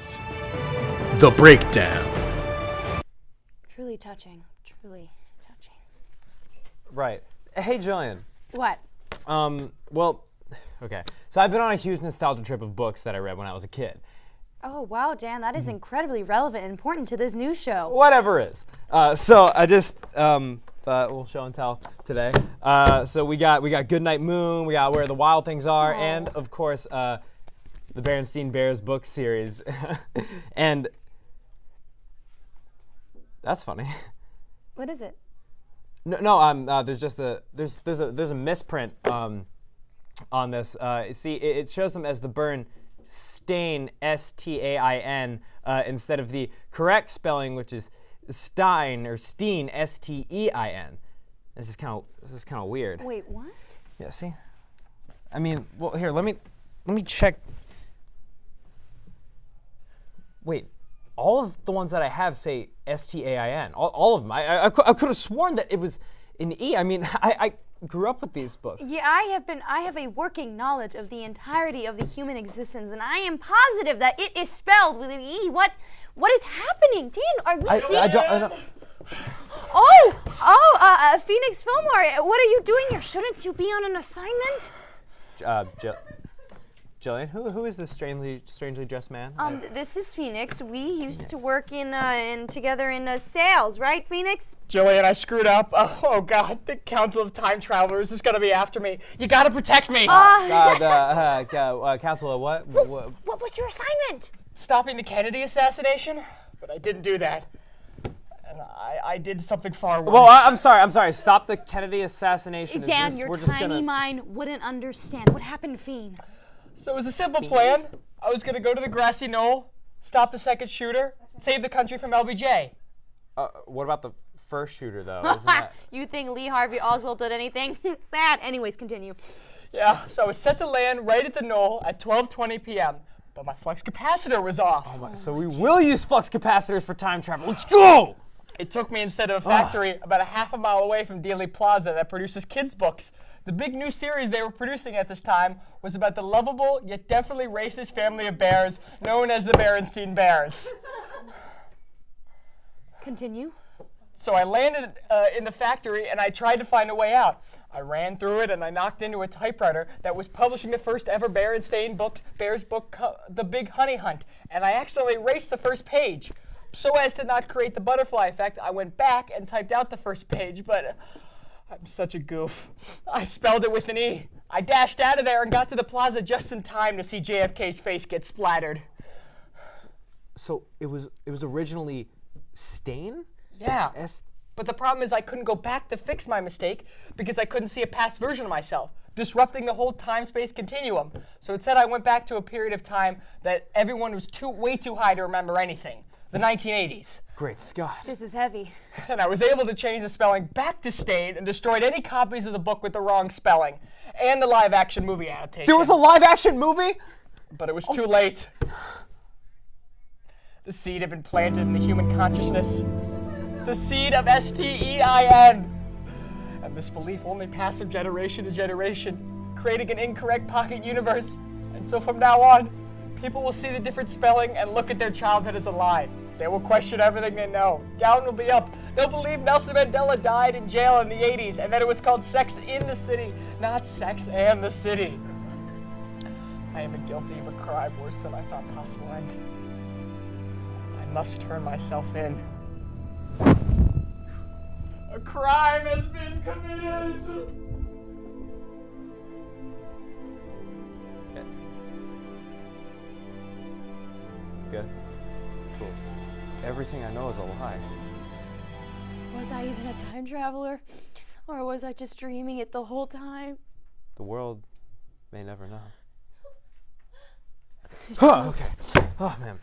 is The Breakdown. Truly touching. Truly touching. Right. Hey, Jillian. What? Well, okay. So I've been on a huge nostalgia trip of books that I read when I was a kid. Oh, wow, Dan, that is incredibly relevant and important to this new show. Whatever is. So I just we'll show and tell today. So we got Goodnight Moon, we got Where the Wild Things Are, and of course the Berenstain Bears book series. And that's funny. What is it? No, there's just there's a misprint on this. See, it shows them as the Berenstain S.T.A.Y instead of the correct spelling, which is Stein or Steen S.T.E.I.N. This is kind of weird. Wait, what? Yeah, see. I mean, well, here, let me check. Wait, all of the ones that I have say S.T.A.I.N. All of them. I could have sworn that it was an E. I mean, I grew up with these books. Yeah, I have a working knowledge of the entirety of the human existence, and I am positive that it is spelled with an E. What is happening? Dan, are we seeing? I don't. Phoenix Fillmore, what are you doing here? Shouldn't you be on an assignment? Jillian, who is this strangely dressed man? This is Phoenix. We used to work together in sales, right, Phoenix? Jillian, I screwed up. Oh God, the Council of Time Travelers is gonna be after me. You gotta protect me. Counselor, what? What was your assignment? Stopping the Kennedy assassination, but I didn't do that. And I did something far worse. Well, I'm sorry. Stop the Kennedy assassination. Dan, your tiny mind wouldn't understand. What happened, Fiend? So it was a simple plan. I was gonna go to the grassy knoll, stop the second shooter, save the country from LBJ. What about the first shooter, though? Isn't that... You think Lee Harvey Oswald did anything? Sad. Anyways, continue. Yeah, so I was set to land right at the knoll at 12:20 p.m., but my flux capacitor was off. So we will use flux capacitors for time travel. Let's go! It took me instead of a factory about a half a mile away from Dealey Plaza that produces kids' books. The big new series they were producing at this time was about the lovable yet definitely racist family of bears known as the Berenstain Bears. Continue. So I landed in the factory and I tried to find a way out. I ran through it and I knocked into a typewriter that was publishing the first ever Berenstain Bears book, The Big Honey Hunt, and I accidentally erased the first page. So as to not create the butterfly effect, I went back and typed out the first page, but I'm such a goof. I spelled it with an E. I dashed out of there and got to the plaza just in time to see JFK's face get splattered. So it was originally Stain? Yeah. But the problem is I couldn't go back to fix my mistake because I couldn't see a past version of myself, disrupting the whole time-space continuum. So instead I went back to a period of time that everyone was way too high to remember anything. The 1980s. Great Scott. This is heavy. And I was able to change the spelling back to Stain and destroyed any copies of the book with the wrong spelling. And the live-action movie adaptation. There was a live-action movie? But it was too late. The seed had been planted in the human consciousness. The seed of S.T.E.I.N. And this belief only passed from generation to generation, creating an incorrect pocket universe. And so from now on, people will see the different spelling and look at their childhood as a lie. They will question everything they know. Gown will be up. They'll believe Nelson Mandela died in jail in the 80s and that it was called Sex in the City, not Sex and the City. I am guilty of a crime worse than I thought possible, and I must turn myself in. A crime has been committed! Good. Cool. Everything I know is a lie. Was I even a time traveler? Or was I just dreaming it the whole time? The world may never know. Okay. Oh, man.